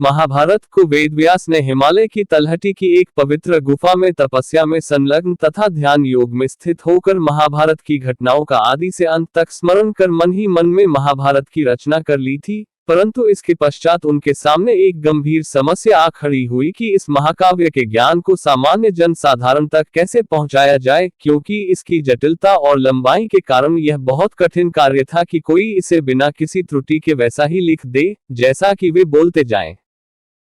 महाभारत को वेदव्यास ने हिमालय की तलहटी की एक पवित्र गुफा में तपस्या में संलग्न तथा ध्यान योग में स्थित होकर महाभारत की घटनाओं का आदि से अंत तक स्मरण कर मन ही मन में महाभारत की रचना कर ली थी। परंतु इसके पश्चात उनके सामने एक गंभीर समस्या आ खड़ी हुई कि इस महाकाव्य के ज्ञान को सामान्य जन साधारण तक कैसे पहुंचाया जाए, क्योंकि इसकी जटिलता और लंबाई के कारण यह बहुत कठिन कार्य था कि कोई इसे बिना किसी त्रुटि के वैसा ही लिख दे जैसा कि वे बोलते जाएं।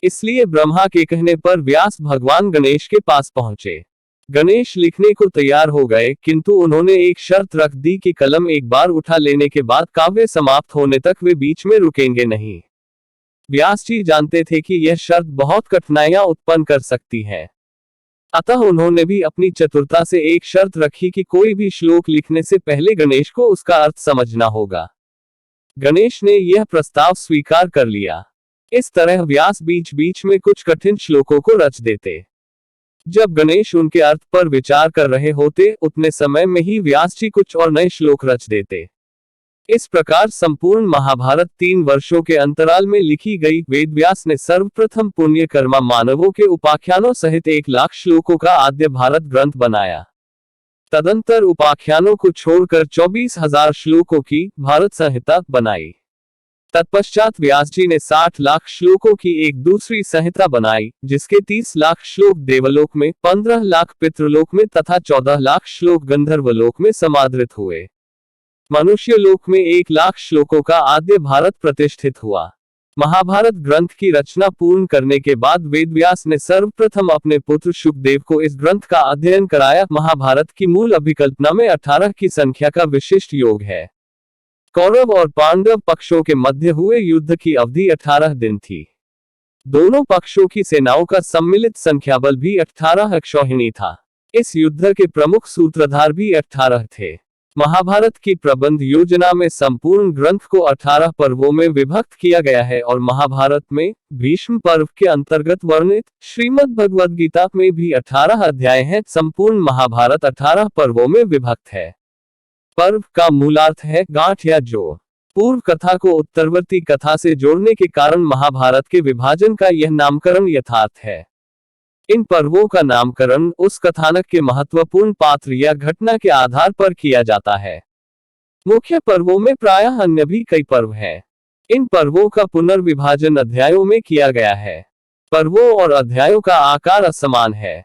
इसलिए ब्रह्मा के कहने पर व्यास भगवान गणेश के पास पहुंचे। गणेश लिखने को तैयार हो गए, किंतु उन्होंने एक शर्त रख दी कि कलम एक बार उठा लेने के बाद काव्य समाप्त होने तक वे बीच में रुकेंगे नहीं। व्यास जी जानते थे कि यह शर्त बहुत कठिनाइयां उत्पन्न कर सकती है, अतः उन्होंने भी अपनी चतुरता से एक शर्त रखी कि कोई भी श्लोक लिखने से पहले गणेश को उसका अर्थ समझना होगा। गणेश ने यह प्रस्ताव स्वीकार कर लिया। इस तरह व्यास बीच बीच में कुछ कठिन श्लोकों को रच देते। जब गणेश उनके अर्थ पर विचार कर रहे होते, उतने समय में ही व्यास जी कुछ और नए श्लोक रच देते। इस प्रकार संपूर्ण महाभारत 3 वर्षों के अंतराल में लिखी गई। वेदव्यास ने सर्वप्रथम पुण्य कर्मा मानवों के उपाख्यानों सहित 1 लाख श्लोकों का आद्य भारत ग्रंथ बनाया। तदंतर उपाख्यानों को छोड़कर 24,000 श्लोकों की भारत संहिता बनाई। तत्पश्चात व्यास जी ने 60 लाख श्लोकों की एक दूसरी संहिता बनाई, जिसके 30 लाख श्लोक देवलोक में, 15 लाख पितृलोक में तथा 14 लाख श्लोक गंधर्वलोक में समादृत हुए। मनुष्य लोक में 1 लाख श्लोकों का आद्य भारत प्रतिष्ठित हुआ। महाभारत ग्रंथ की रचना पूर्ण करने के बाद वेदव्यास ने सर्वप्रथम अपने पुत्र शुकदेव को इस ग्रंथ का अध्ययन कराया। महाभारत की मूल अभिकल्पना में 18 की संख्या का विशिष्ट योग है। कौरव और पांडव पक्षों के मध्य हुए युद्ध की अवधि 18 दिन थी। दोनों पक्षों की सेनाओं का सम्मिलित संख्याबल भी 18 अक्षौहिणी था। इस युद्ध के प्रमुख सूत्रधार भी 18 थे। महाभारत की प्रबंध योजना में संपूर्ण ग्रंथ को 18 पर्वों में विभक्त किया गया है और महाभारत में भीष्म पर्व के अंतर्गत वर्णित श्रीमद् भगवद गीता में भी 18 अध्याय हैं। संपूर्ण महाभारत 18 पर्वों में विभक्त है। पर्व का मूलार्थ है गांठ या जोड़। पूर्व कथा को उत्तरवर्ती कथा से जोड़ने के कारण महाभारत के विभाजन का यह नामकरण यथार्थ है। इन पर्वों का नामकरण उस कथानक के महत्वपूर्ण पात्र या घटना के आधार पर किया जाता है। मुख्य पर्वों में प्रायः अन्य भी कई पर्व हैं। इन पर्वों का पुनर्विभाजन अध्यायों में किया गया है। पर्वों और अध्यायों का आकार असमान है।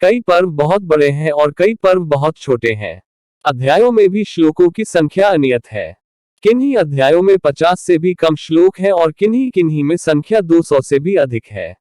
कई पर्व बहुत बड़े हैं और कई पर्व बहुत छोटे हैं। अध्यायों में भी श्लोकों की संख्या अनियत है। किन्हीं अध्यायों में 50 से भी कम श्लोक हैं और किन्हीं किन्हीं में संख्या 200 से भी अधिक है।